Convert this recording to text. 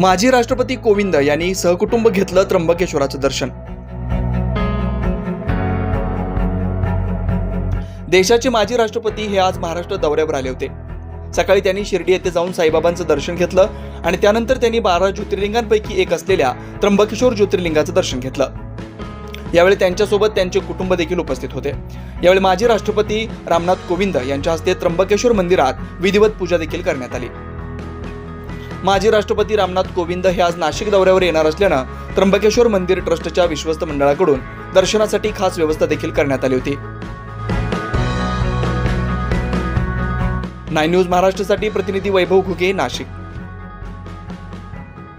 माजी राष्ट्रपती कोविंद यांनी सहकुटुंब घेतलं त्र्यंबकेश्वराचं दर्शन। देशाचे माजी राष्ट्रपती हे आज महाराष्ट्र दौऱ्यावर आले होते। सकाळी त्यांनी शिर्डी येथे जाऊन साईबाबांचं दर्शन घेतलं आणि त्यानंतर त्यांनी 12 ज्योतिर्लिंगांपैकी एक असलेल्या त्र्यंबकेश्वर ज्योतिर्लिंगाचं दर्शन घेतलं। यावेळी त्यांच्यासोबत त्यांचे कुटुंब देखील उपस्थित होते। यावेळी माजी राष्ट्रपती रामनाथ कोविंद यांच्या हस्ते त्र्यंबकेश्वर मंदिरात विधिवत पूजा देखील करण्यात आली। माजी राष्ट्रपती रामनाथ कोविंद हे आज नाशिक दौऱ्यावर येणार असल्यानं त्र्यंबकेश्वर मंदिर ट्रस्टच्या विश्वस्त मंडळाकडून दर्शनासाठी खास व्यवस्था देखील करण्यात आली होती। 9 न्यूज महाराष्ट्रासाठी प्रतिनिधी वैभव घुगे, नाशिक।